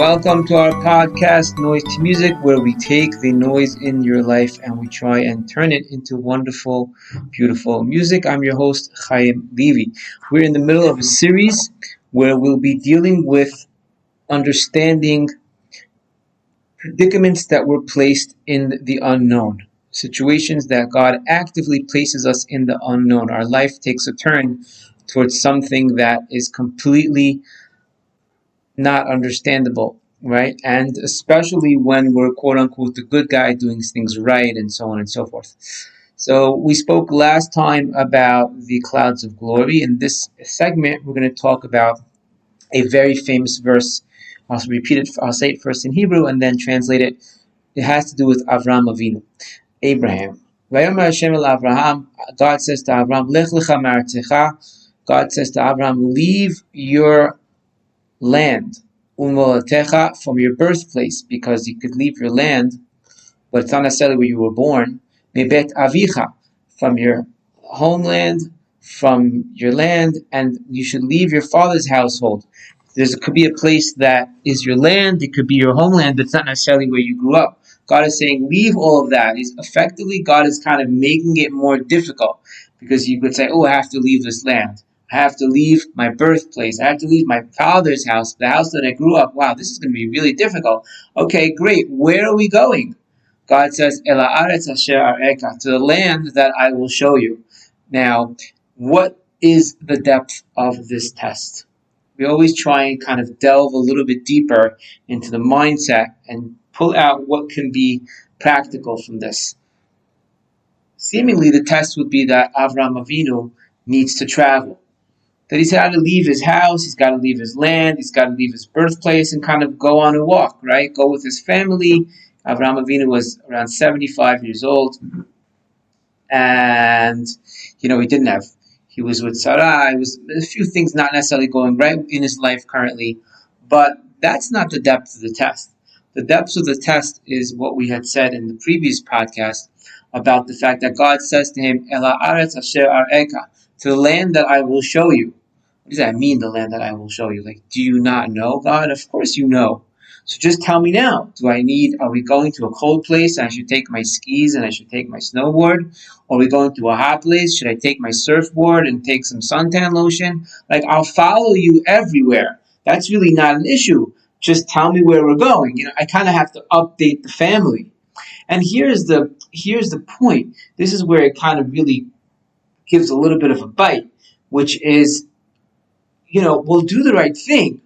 Welcome to our podcast, Noise to Music, where we take the noise in your life and we try and turn it into wonderful, beautiful music. I'm your host, Chaim Levy. We're in the middle of a series where we'll be dealing with understanding predicaments that were placed in the unknown, situations that God actively places us in the unknown. Our life takes a turn towards something that is completely not understandable, right? And especially when we're quote unquote the good guy doing things right and so on and so forth. So we spoke last time about the clouds of glory. In this segment, we're going to talk about a very famous verse. I'll repeat it. I'll say it first in Hebrew and then translate it. It has to do with Avram Avinu, Abraham. Vayomer Hashem el Avraham. God says to Avram, Lech lecha ma'artzecha. God says to Avram, leave your land, umolatecha, from your birthplace, because you could leave your land, but it's not necessarily where you were born. Mebet avicha, from your homeland, from your land, and you should leave your father's household. Could be a place that is your land, it could be your homeland, but it's not necessarily where you grew up. God is saying, leave all of that. Effectively, God is kind of making it more difficult, because you could say, oh, I have to leave this land. I have to leave my birthplace. I have to leave my father's house, the house that I grew up. Wow, this is going to be really difficult. Okay, great. Where are we going? God says, Ela aretz asher areka, to the land that I will show you. Now, what is the depth of this test? We always try and kind of delve a little bit deeper into the mindset and pull out what can be practical from this. Seemingly, the test would be that Avram Avinu needs to travel. That he's got to leave his house, he's got to leave his land, he's got to leave his birthplace and kind of go on a walk, right? Go with his family. Avraham Avinu was around 75 years old. And, he was with Sarah. It was a few things not necessarily going right in his life currently. But that's not the depth of the test. The depth of the test is what we had said in the previous podcast about the fact that God says to him, Ela aretz asher areka, to the land that I will show you. What does that mean, the land that I will show you? Like, do you not know, God? Of course you know. So just tell me now. Are we going to a cold place and I should take my skis and I should take my snowboard? Or are we going to a hot place? Should I take my surfboard and take some suntan lotion? Like, I'll follow you everywhere. That's really not an issue. Just tell me where we're going. I kind of have to update the family. And here's the point. This is where it kind of really gives a little bit of a bite, which is, we'll do the right thing,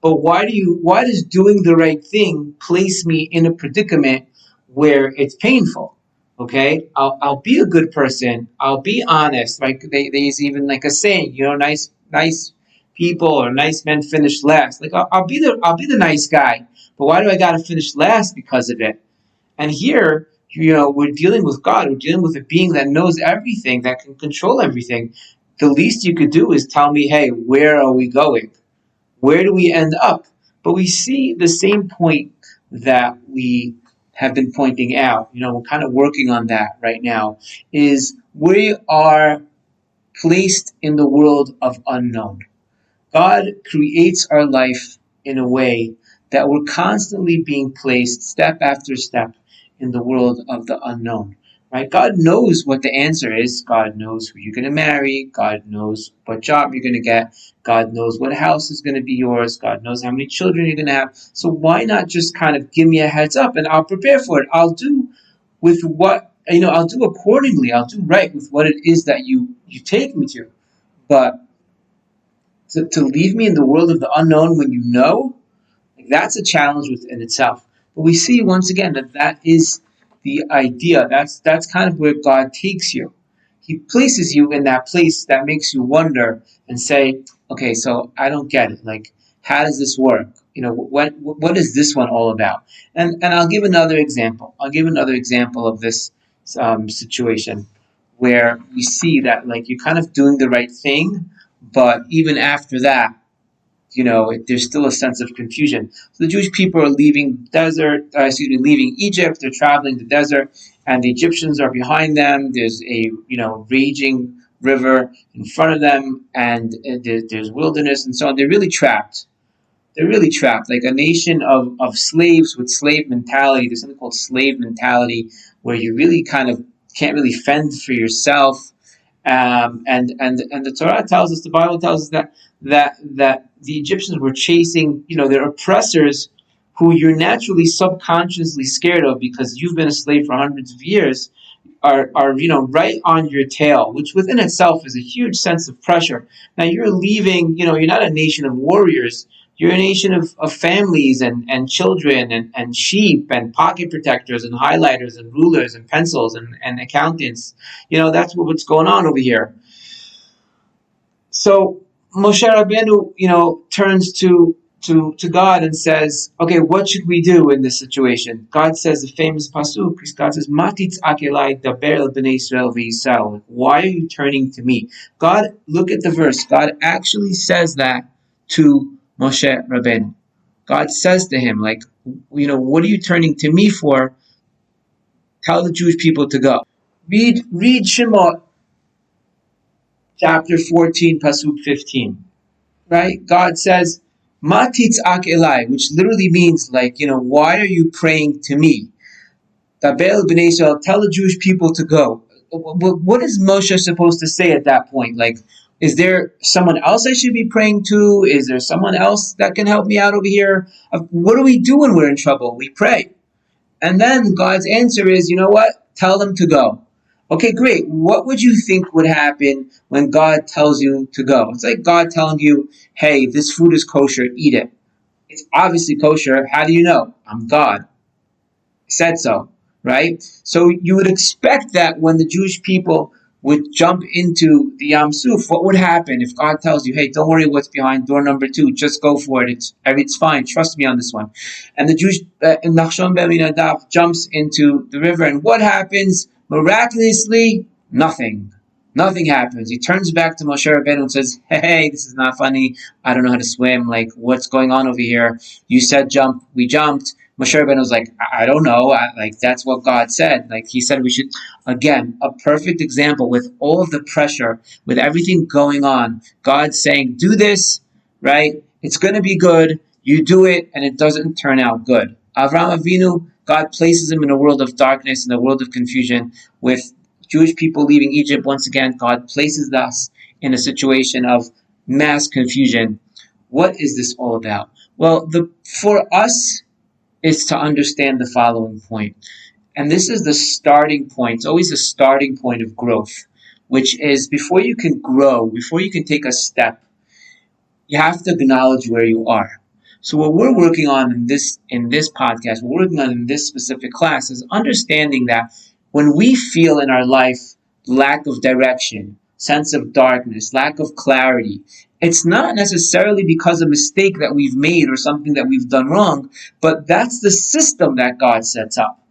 but why does doing the right thing place me in a predicament where it's painful? Okay, I'll be a good person. I'll be honest. Like there's even like a saying, nice people or nice men finish last. Like I'll be the nice guy, but why do I got to finish last because of it? And here, we're dealing with God. We're dealing with a being that knows everything, that can control everything. The least you could do is tell me, hey, where are we going? Where do we end up? But we see the same point that we have been pointing out. We're kind of working on that right now, is we are placed in the world of unknown. God creates our life in a way that we're constantly being placed step after step in the world of the unknown, right? God knows what the answer is. God knows who you're going to marry. God knows what job you're going to get. God knows what house is going to be yours. God knows how many children you're going to have. So why not just kind of give me a heads up and I'll prepare for it. I'll do with what, I'll do accordingly. I'll do right with what it is that you take me to. But to leave me in the world of the unknown when you know, that's a challenge within itself. But we see once again that is the idea. That's kind of where God takes you. He places you in that place that makes you wonder and say, okay, so I don't get it. Like, how does this work? What is this one all about? And I'll give another example. I'll give another example of this situation where we see that like you're kind of doing the right thing, but even after that, there's still a sense of confusion. So the Jewish people are leaving leaving Egypt. They're traveling the desert, and the Egyptians are behind them. There's a raging river in front of them, and there's wilderness and so on. They're really trapped. They're really trapped, like a nation of slaves with slave mentality. There's something called slave mentality, where you really kind of can't really fend for yourself. And the Torah tells us, the Bible tells us that the Egyptians were chasing, their oppressors, who you're naturally subconsciously scared of because you've been a slave for hundreds of years, are right on your tail, which within itself is a huge sense of pressure. Now you're leaving, you're not a nation of warriors. You're a nation of families and children and sheep and pocket protectors and highlighters and rulers and pencils and accountants. That's what's going on over here. So Moshe Rabbeinu, turns to God and says, okay, what should we do in this situation? God says the famous pasuk. God says, "Matitz akelai daber el bnei Israel v'Yisrael." Why are you turning to me? God, look at the verse. God actually says that to Moshe Rabbeinu. God says to him, like, what are you turning to me for? Tell the Jewish people to go. Read Shemot, chapter 14, pasuk 15. Right? God says, "Ma titzak elai," which literally means, like, why are you praying to me? Tabel b'nei Israel, tell the Jewish people to go. What is Moshe supposed to say at that point? Like, is there someone else I should be praying to? Is there someone else that can help me out over here? What do we do when we're in trouble? We pray. And then God's answer is, you know what? Tell them to go. Okay, great. What would you think would happen when God tells you to go? It's like God telling you, hey, this food is kosher, eat it. It's obviously kosher. How do you know? I'm God. I said so, right? So you would expect that when the Jewish people would jump into the Yam Suf, what would happen if God tells you, hey, don't worry what's behind door number 2, just go for it. It's fine. Trust me on this one. And the Jewish, Nachshon ben Aminadav jumps into the river, and what happens? Miraculously, nothing. Nothing happens. He turns back to Moshe Rabbeinu and says, hey, this is not funny. I don't know how to swim. Like, what's going on over here? You said jump. We jumped. Moshe Rabbeinu was like, I don't know. That's what God said. Like, he said we should, again, a perfect example with all of the pressure, with everything going on. God saying, do this, right? It's going to be good. You do it, and it doesn't turn out good. Avraham Avinu, God places him in a world of darkness, in a world of confusion, with Jewish people leaving Egypt. Once again, God places us in a situation of mass confusion. What is this all about? Well, for us, is to understand the following point. And this is the starting point. It's always the starting point of growth, which is before you can grow, before you can take a step, you have to acknowledge where you are. So what we're working on in this podcast, what we're working on in this specific class is understanding that when we feel in our life lack of direction, sense of darkness, lack of clarity, it's not necessarily because of a mistake that we've made or something that we've done wrong, but that's the system that God sets up.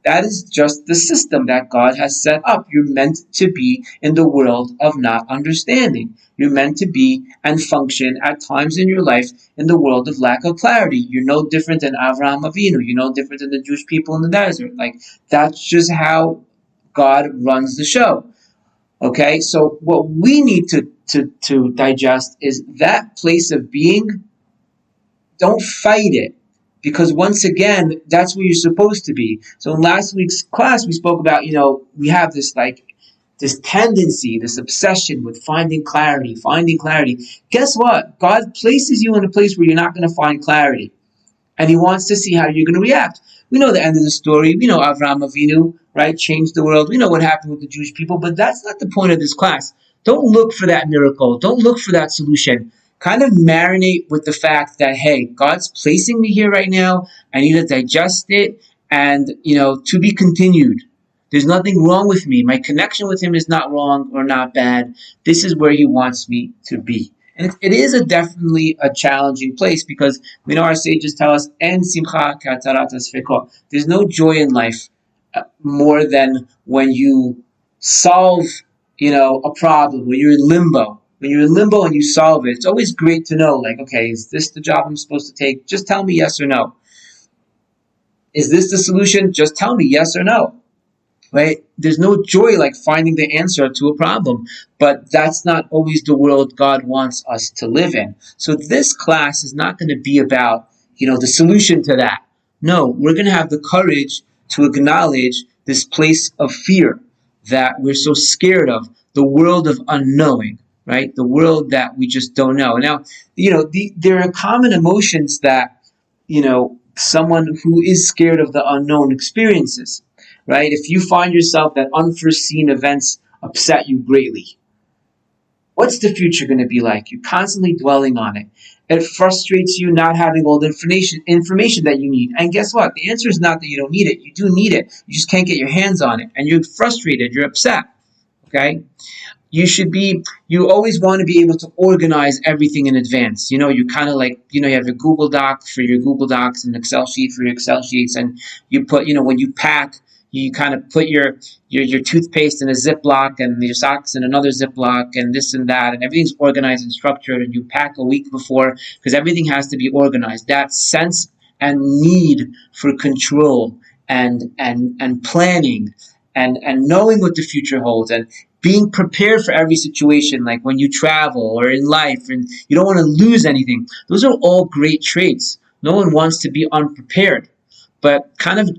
That is just the system that God has set up. You're meant to be in the world of not understanding. You're meant to be and function at times in your life in the world of lack of clarity. You're no different than Avraham Avinu. You're no different than the Jewish people in the desert. Like, that's just how God runs the show. Okay, so what we need to digest is that place of being. Don't fight it. Because once again, that's where you're supposed to be. So in last week's class, we spoke about, we have this tendency, this obsession with finding clarity. Guess what? God places you in a place where you're not going to find clarity. And he wants to see how you're going to react. We know the end of the story. We know Avraham Avinu, right, changed the world. We know what happened with the Jewish people, but that's not the point of this class. Don't look for that miracle. Don't look for that solution. Kind of marinate with the fact that, hey, God's placing me here right now. I need to digest it and, to be continued. There's nothing wrong with me. My connection with him is not wrong or not bad. This is where he wants me to be. And it is definitely a challenging place because we know our sages tell us, "En simcha katarat asfeko." There's no joy in life more than when you solve, a problem, when you're in limbo. When you're in limbo and you solve it, it's always great to know, like, okay, is this the job I'm supposed to take? Just tell me yes or no. Is this the solution? Just tell me yes or no. right? There's no joy like finding the answer to a problem, but that's not always the world God wants us to live in. So this class is not going to be about, the solution to that. No, we're going to have the courage to acknowledge this place of fear that we're so scared of, the world of unknowing, right? The world that we just don't know. Now, there are common emotions that, someone who is scared of the unknown experiences, right? If you find yourself that unforeseen events upset you greatly, what's the future going to be like? You're constantly dwelling on it. It frustrates you not having all the information that you need. And guess what? The answer is not that you don't need it. You do need it. You just can't get your hands on it. And you're frustrated. You're upset. Okay? You always want to be able to organize everything in advance. You kind of like, you have your Google Doc for your Google Docs and Excel sheet for your Excel sheets. And you put, when you pack, you kind of put your toothpaste in a Ziploc and your socks in another Ziploc and this and that. And everything's organized and structured. And you pack a week before because everything has to be organized. That sense and need for control and planning and knowing what the future holds and being prepared for every situation, like when you travel or in life and you don't want to lose anything. Those are all great traits. No one wants to be unprepared, but kind of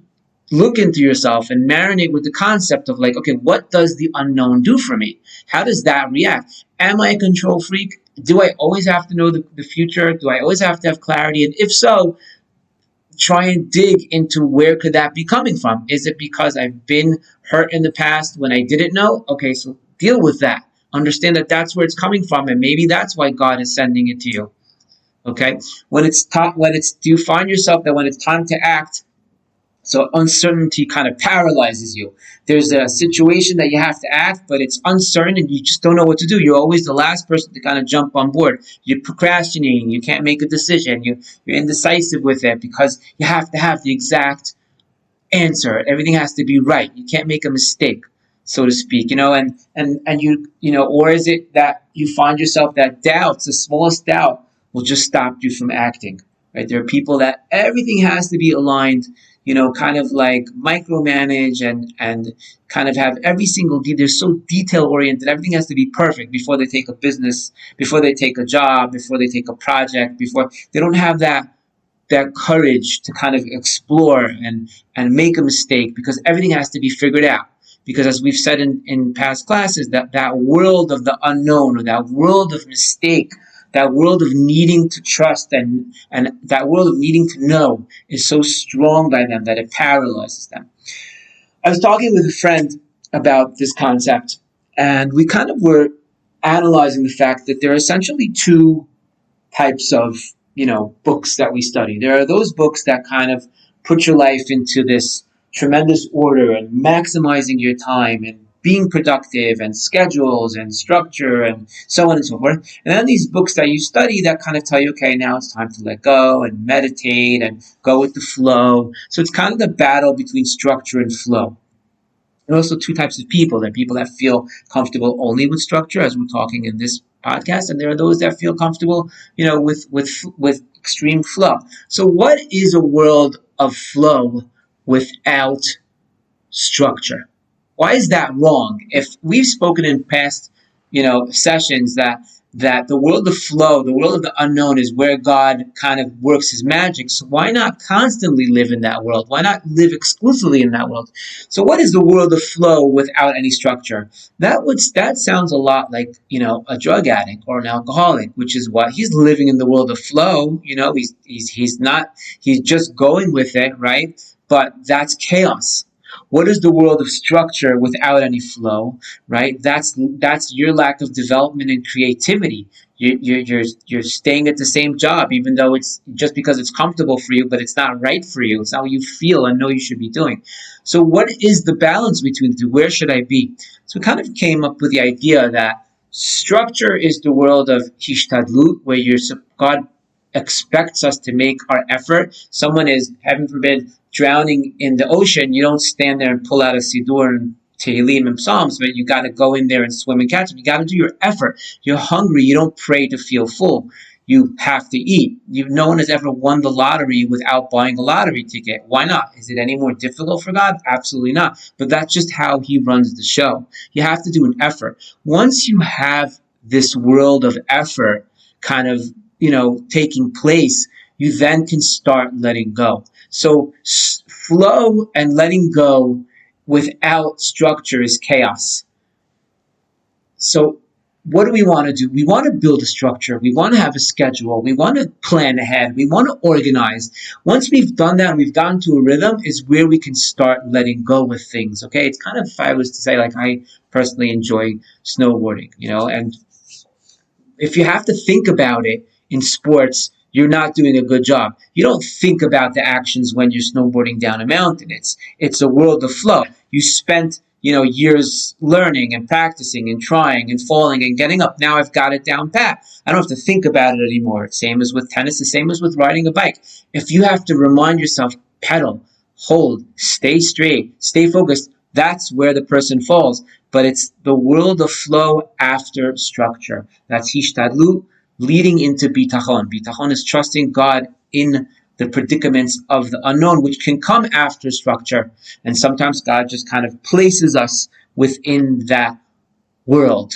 look into yourself and marinate with the concept of like, okay, what does the unknown do for me? How does that react? Am I a control freak? Do I always have to know the future? Do I always have to have clarity? And if so, try and dig into where could that be coming from. Is it because I've been hurt in the past when I didn't know? Okay, so deal with that. Understand that that's where it's coming from, and maybe that's why God is sending it to you. Okay, do you find yourself that when it's time to act, so uncertainty kind of paralyzes you. There's a situation that you have to act, but it's uncertain and you just don't know what to do. You're always the last person to kind of jump on board. You're procrastinating. You can't make a decision. You're indecisive with it because you have to have the exact answer. Everything has to be right. You can't make a mistake, so to speak. Or is it that you find yourself that doubts, the smallest doubt, will just stop you from acting? Right? There are people that everything has to be aligned, kind of like micromanage and kind of have every single they're so detail oriented. Everything has to be perfect before they take a business, before they take a job, before they take a project, before they don't have that courage to kind of explore and make a mistake because everything has to be figured out. Because as we've said in past classes, that world of the unknown or that world of mistake, that world of needing to trust and that world of needing to know is so strong by them that it paralyzes them. I was talking with a friend about this concept, and we kind of were analyzing the fact that there are essentially two types of, books that we study. There are those books that kind of put your life into this tremendous order and maximizing your time and being productive and schedules and structure and so on and so forth. And then these books that you study that kind of tell you, okay, now it's time to let go and meditate and go with the flow. So it's kind of the battle between structure and flow. There are also two types of people. There are people that feel comfortable only with structure, as we're talking in this podcast, and there are those that feel comfortable, with extreme flow. So what is a world of flow without structure? Why is that wrong? If we've spoken in past, sessions that the world of flow, the world of the unknown is where God kind of works his magic. So why not constantly live in that world? Why not live exclusively in that world? So what is the world of flow without any structure? That sounds a lot like, a drug addict or an alcoholic, which is what he's living in the world of flow. He's just going with it, right? But that's chaos. What is the world of structure without any flow, right? That's your lack of development and creativity. You're staying at the same job, even though it's just because it's comfortable for you, but it's not right for you. It's not what you feel and know you should be doing. So what is the balance between the two? Where should I be? So we kind of came up with the idea that structure is the world of hishtadlut, where God expects us to make our effort. Someone is, heaven forbid, drowning in the ocean. You don't stand there and pull out a Siddur and Tehillim and Psalms, but you got to go in there and swim and catch them. You got to do your effort. You're hungry. You don't pray to feel full. You have to eat. No one has ever won the lottery without buying a lottery ticket. Why not? Is it any more difficult for God? Absolutely not. But that's just how he runs the show. You have to do an effort. Once you have this world of effort kind of, taking place, you then can start letting go. So flow and letting go without structure is chaos. So what do we want to do? We want to build a structure. We want to have a schedule. We want to plan ahead. We want to organize. Once we've done that and we've gotten to a rhythm is where we can start letting go with things. Okay. It's kind of, if I was to say, like, I personally enjoy snowboarding, and if you have to think about it in sports, you're not doing a good job. You don't think about the actions when you're snowboarding down a mountain. It's a world of flow. You spent, years learning and practicing and trying and falling and getting up. Now I've got it down pat. I don't have to think about it anymore. Same as with tennis, the same as with riding a bike. If you have to remind yourself, pedal, hold, stay straight, stay focused, that's where the person falls. But it's the world of flow after structure. That's hishtadlut, leading into bitachon. Bitachon is trusting God in the predicaments of the unknown, which can come after structure. And sometimes God just kind of places us within that world.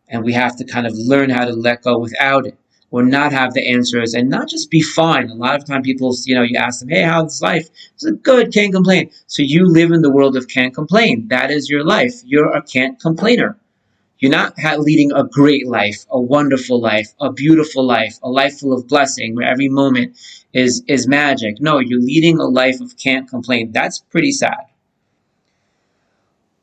And we have to kind of learn how to let go without it, or not have the answers, and not just be fine. A lot of time people, you ask them, hey, how's life? It's good, can't complain. So you live in the world of can't complain. That is your life. You're a can't complainer. You're not leading a great life, a wonderful life, a beautiful life, a life full of blessing where every moment is magic. No, you're leading a life of can't complain. That's pretty sad.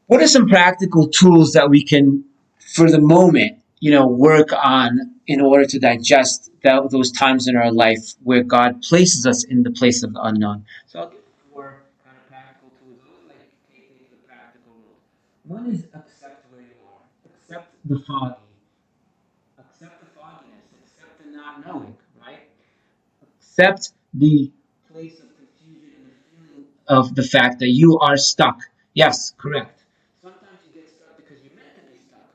What are some practical tools that we can, for the moment, work on in order to digest those times in our life where God places us in the place of the unknown? So I'll give 4 kind of practical tools. Those like taking the practical rule. One is accept where you are. Accept the foggy. Accept the fogginess. Accept the not knowing, right? Accept the place of confusion and the feeling of the fact that you are stuck. Yes, correct. Sometimes you get stuck because you're meant to be stuck.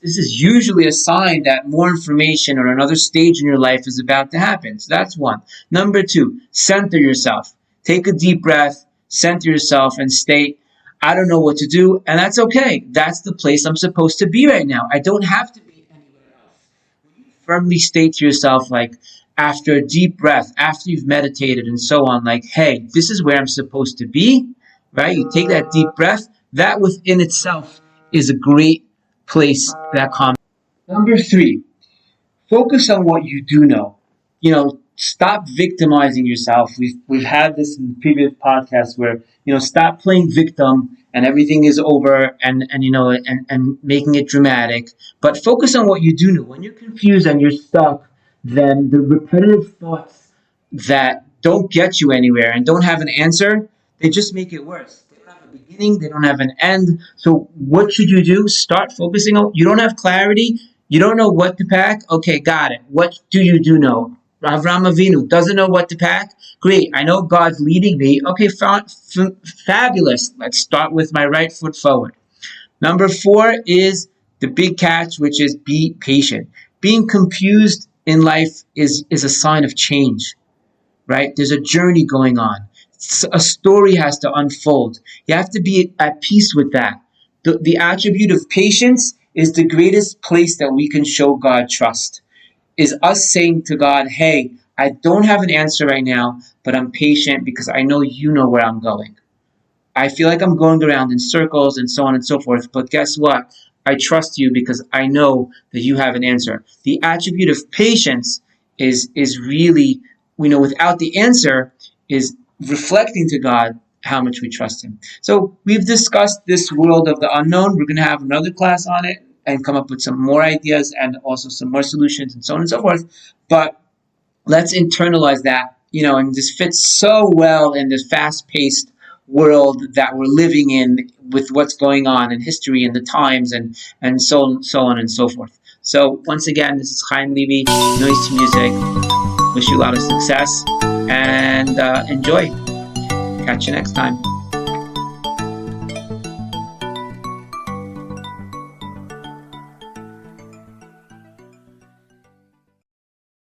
This is usually a sign that more information or another stage in your life is about to happen. So that's one. Number 2, center yourself. Take a deep breath, center yourself, and state, I don't know what to do, and that's okay. That's the place I'm supposed to be right now. I don't have to be anywhere else. When you firmly state to yourself, like, after a deep breath, after you've meditated and so on, like, hey, this is where I'm supposed to be, right? You take that deep breath. That within itself is a great place that calms. Number 3, focus on what you do know. Stop victimizing yourself. We've had this in the previous podcast where, stop playing victim and everything is over and making it dramatic. But focus on what you do know. When you're confused and you're stuck, then the repetitive thoughts that don't get you anywhere and don't have an answer, they just make it worse. They don't have a beginning, they don't have an end. So what should you do? Start focusing on, you don't have clarity, you don't know what to pack? Okay, got it. What do you do know? Avraham Avinu doesn't know what to pack? Great, I know God's leading me. Okay, fabulous. Let's start with my right foot forward. Number 4 is the big catch, which is be patient. Being confused in life is a sign of change, right? There's a journey going on. A story has to unfold. You have to be at peace with that. The attribute of patience is the greatest place that we can show God trust. Is us saying to God, hey, I don't have an answer right now, but I'm patient because I know you know where I'm going. I feel like I'm going around in circles and so on and so forth, but guess what? I trust you because I know that you have an answer. The attribute of patience is really, without the answer, is reflecting to God how much we trust him. So we've discussed this world of the unknown. We're going to have another class on it and come up with some more ideas and also some more solutions and so on and so forth. But let's internalize that, and this fits so well in this fast-paced world that we're living in with what's going on in history and the times and so on and so forth. So once again, this is Chaim Levy, Noise to Music. Wish you a lot of success and enjoy. Catch you next time.